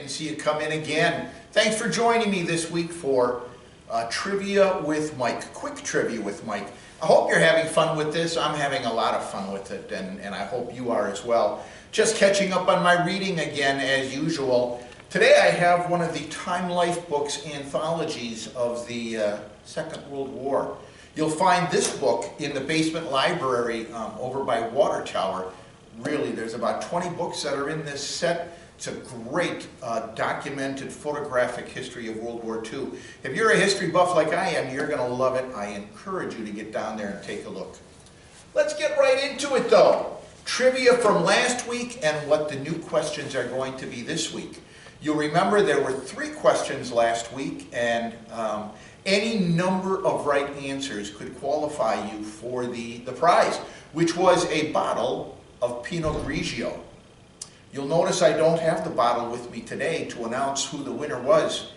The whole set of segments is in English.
to see you come in again. Thanks for joining me this week for Trivia with Mike, quick trivia with Mike. I hope you're having fun with this. I'm having a lot of fun with it, and I hope you are as well. Just catching up on my reading again as usual. Today I have one of the Time Life books anthologies of the Second World War. You'll find this book in the basement library over by Water Tower. Really, there's about 20 books that are in this set. It's a great documented photographic history of World War II. If you're a history buff like I am, you're going to love it. I encourage you to get down there and take a look. Let's get right into it though. Trivia from last week and what the new questions are going to be this week. You'll remember there were 3 questions last week, and any number of right answers could qualify you for the prize, which was a bottle of Pinot Grigio. You'll notice I don't have the bottle with me today to announce who the winner was.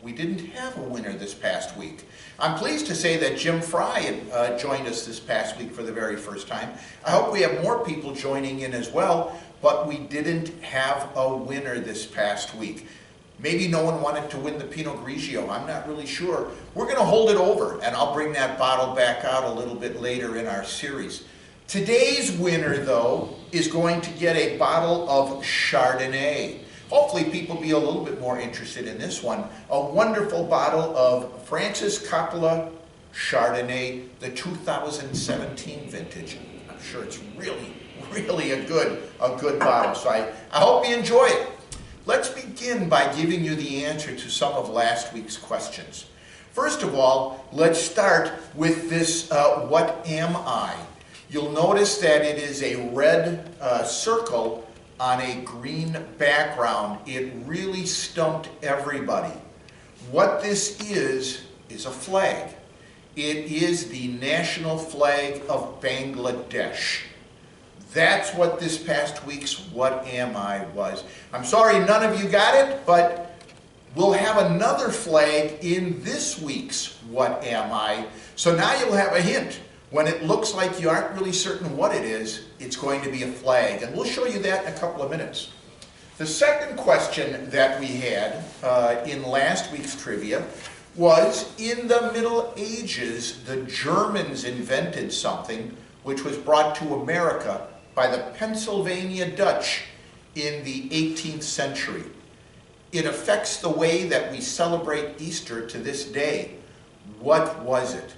We didn't have a winner this past week. I'm pleased to say that Jim Fry joined us this past week for the very first time. I hope we have more people joining in as well, but we didn't have a winner this past week. Maybe no one wanted to win the Pinot Grigio. I'm not really sure. We're going to hold it over, and I'll bring that bottle back out a little bit later in our series. Today's winner, though, is going to get a bottle of Chardonnay. Hopefully people will be a little bit more interested in this one. A wonderful bottle of Francis Coppola Chardonnay, the 2017 vintage. I'm sure it's really a good bottle, so I hope you enjoy it. Let's begin by giving you the answer to some of last week's questions. First of all, let's start with this what am I? You'll notice that it is a red circle on a green background. It really stumped everybody. What this is a flag. It is the national flag of Bangladesh. That's what this past week's What Am I was. I'm sorry none of you got it, but we'll have another flag in this week's What Am I. So now you'll have a hint. When it looks like you aren't really certain what it is, it's going to be a flag. And we'll show you that in a couple of minutes. The second question that we had in last week's trivia was, in the Middle Ages, the Germans invented something which was brought to America by the Pennsylvania Dutch in the 18th century. It affects the way that we celebrate Easter to this day. What was it?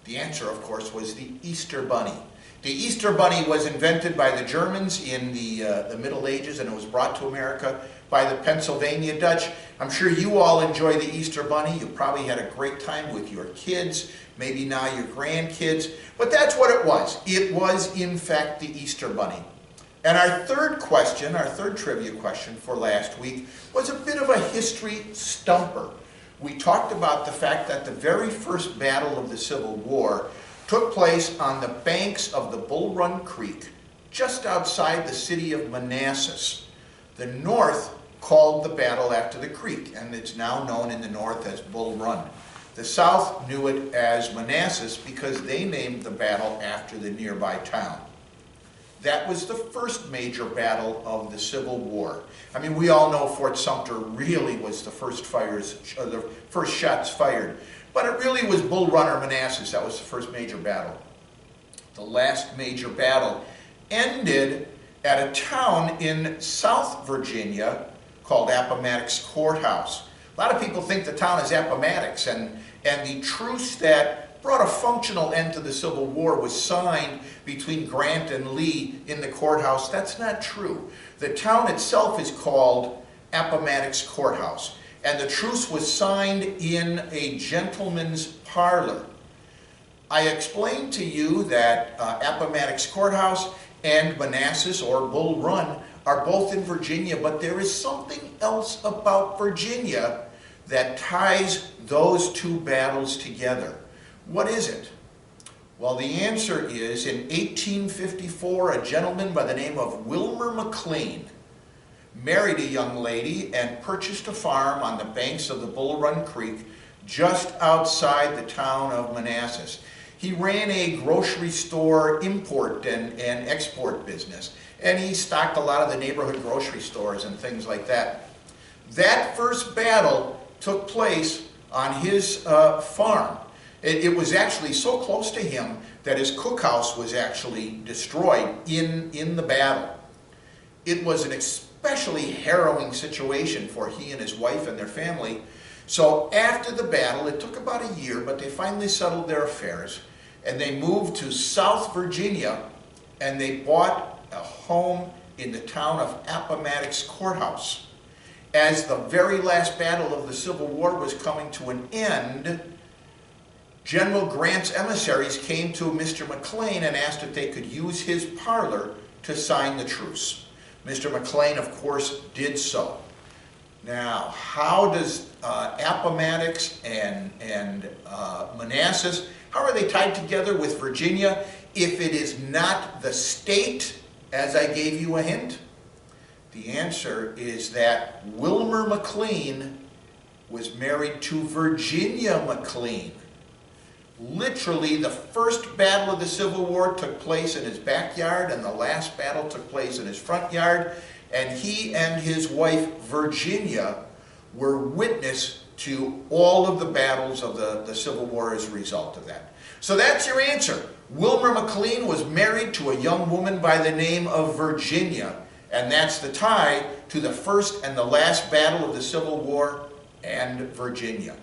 The answer, of course, was the Easter Bunny. The Easter Bunny was invented by the Germans in the Middle Ages, and it was brought to America by the Pennsylvania Dutch. I'm sure you all enjoy the Easter Bunny. You probably had a great time with your kids, maybe now your grandkids, but that's what it was. It was, in fact, the Easter Bunny. And our third question, our third trivia question for last week, was a bit of a history stumper. We talked about the fact that the very first battle of the Civil War took place on the banks of the Bull Run Creek, just outside the city of Manassas. The North called the battle after the creek, and it's now known in the North as Bull Run. The South knew it as Manassas because they named the battle after the nearby town. That was the first major battle of the Civil War. I mean, we all know Fort Sumter really was the first shots fired. But it really was Bull Run or Manassas. That was the first major battle. The last major battle ended at a town in South Virginia called Appomattox Courthouse. A lot of people think the town is Appomattox, and the truce that brought a functional end to the Civil War was signed between Grant and Lee in the courthouse. That's not true. The town itself is called Appomattox Courthouse, and the truce was signed in a gentleman's parlor. I explained to you that Appomattox Courthouse and Manassas, or Bull Run, are both in Virginia, but there is something else about Virginia that ties those two battles together. What is it? Well, the answer is, in 1854, a gentleman by the name of Wilmer McLean married a young lady and purchased a farm on the banks of the Bull Run Creek just outside the town of Manassas. He ran a grocery store import and export business, and he stocked a lot of the neighborhood grocery stores and things like that. That first battle took place on his farm. It was actually so close to him that his cookhouse was actually destroyed in the battle. It was an especially harrowing situation for he and his wife and their family. So after the battle, it took about a year, but they finally settled their affairs, and they moved to South Virginia, and they bought a home in the town of Appomattox Courthouse. As the very last battle of the Civil War was coming to an end, General Grant's emissaries came to Mr. McLean and asked if they could use his parlor to sign the truce. Mr. McLean, of course, did so. Now, how does Appomattox and Manassas, how are they tied together with Virginia if it is not the state, as I gave you a hint? The answer is that Wilmer McLean was married to Virginia McLean. Literally, the first battle of the Civil War took place in his backyard, and the last battle took place in his front yard, and he and his wife, Virginia, were witness to all of the battles of the Civil War as a result of that. So that's your answer. Wilmer McLean was married to a young woman by the name of Virginia, and that's the tie to the first and the last battle of the Civil War and Virginia.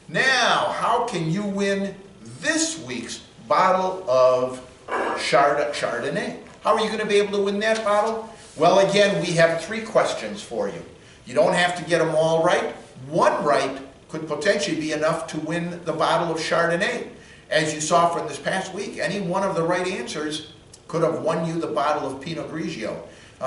Now, how can you win this week's bottle of Chardonnay? How are you going to be able to win that bottle? Well, again, we have 3 questions for you. You don't have to get them all right. One right could potentially be enough to win the bottle of Chardonnay. As you saw from this past week, any one of the right answers could have won you the bottle of Pinot Grigio.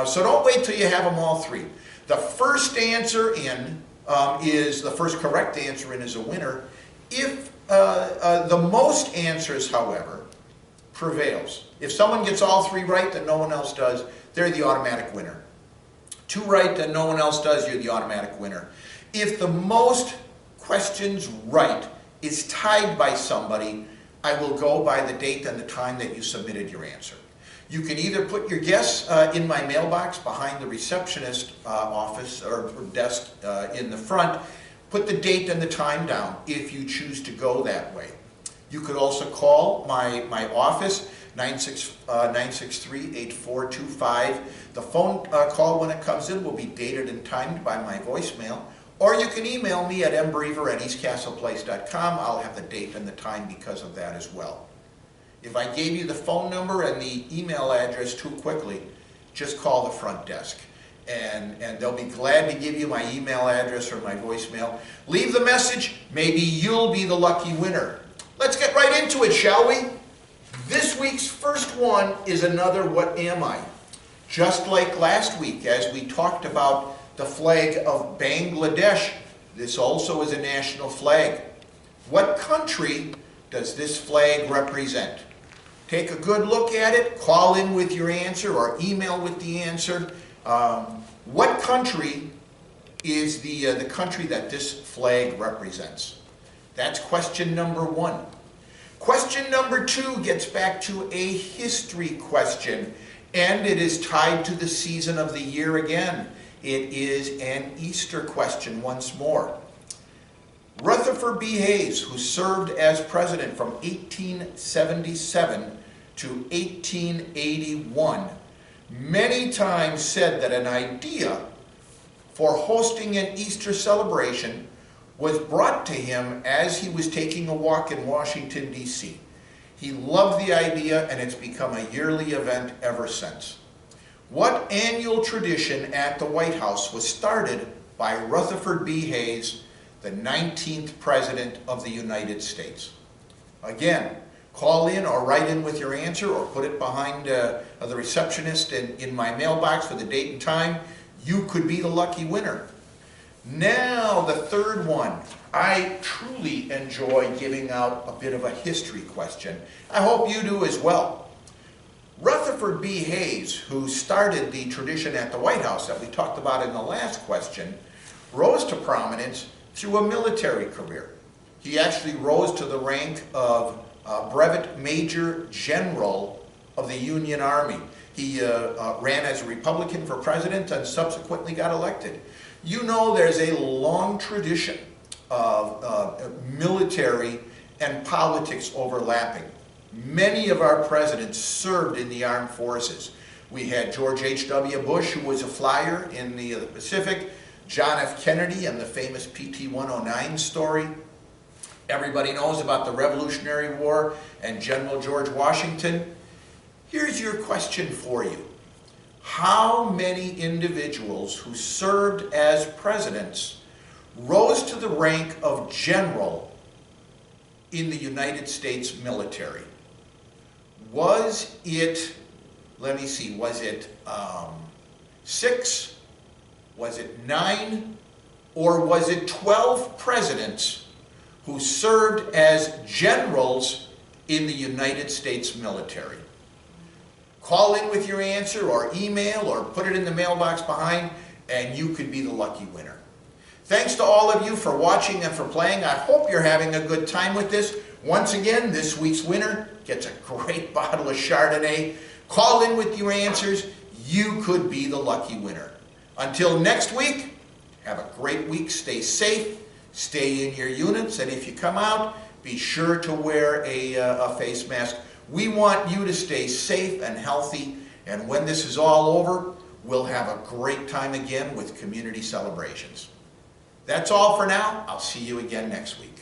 So don't wait till you have them all 3. The first answer in the first correct answer in is a winner. If the most answers, however, prevails. If someone gets all 3 right that no one else does, they're the automatic winner. 2 right that no one else does, you're the automatic winner. If the most questions right is tied by somebody, I will go by the date and the time that you submitted your answer. You can either put your guess in my mailbox behind the receptionist office or desk in the front. Put the date and the time down if you choose to go that way. You could also call my office, 963-8425. The phone call when it comes in will be dated and timed by my voicemail. Or you can email me at mbriever@eastcastleplace.com. I'll have the date and the time because of that as well. If I gave you the phone number and the email address too quickly, just call the front desk. And they'll be glad to give you my email address or my voicemail. Leave the message. Maybe you'll be the lucky winner. Let's get right into it, shall we? This week's first one is another What Am I? Just like last week, as we talked about the flag of Bangladesh, this also is a national flag. What country does this flag represent? Take a good look at it, call in with your answer or email with the answer. What country is the country that this flag represents? That's question number 1. Question number 2 gets back to a history question, and it is tied to the season of the year again. It is an Easter question once more. Rutherford B. Hayes, who served as president from 1877 to 1881, many times said that an idea for hosting an Easter celebration was brought to him as he was taking a walk in Washington, D.C. He loved the idea, and it's become a yearly event ever since. What annual tradition at the White House was started by Rutherford B. Hayes, the 19th President of the United States? Again, call in or write in with your answer or put it behind the receptionist in my mailbox for the date and time. You could be the lucky winner. Now, the third one. I truly enjoy giving out a bit of a history question. I hope you do as well. Rutherford B. Hayes, who started the tradition at the White House that we talked about in the last question, rose to prominence through a military career. He actually rose to the rank of Brevet Major General of the Union Army. He ran as a Republican for president and subsequently got elected. You know there's a long tradition of military and politics overlapping. Many of our presidents served in the armed forces. We had George H.W. Bush, who was a flyer in the Pacific, John F. Kennedy and the famous PT-109 story. Everybody knows about the Revolutionary War and General George Washington. Here's your question for you. How many individuals who served as presidents rose to the rank of general in the United States military? Was it, let me see, was it 6, was it 9, or was it 12 presidents who served as generals in the United States military? Call in with your answer or email or put it in the mailbox behind and you could be the lucky winner. Thanks to all of you for watching and for playing. I hope you're having a good time with this. Once again, this week's winner gets a great bottle of Chardonnay. Call in with your answers. You could be the lucky winner. Until next week, have a great week. Stay safe. Stay in your units. And if you come out, be sure to wear a face mask. We want you to stay safe and healthy. And when this is all over, we'll have a great time again with community celebrations. That's all for now. I'll see you again next week.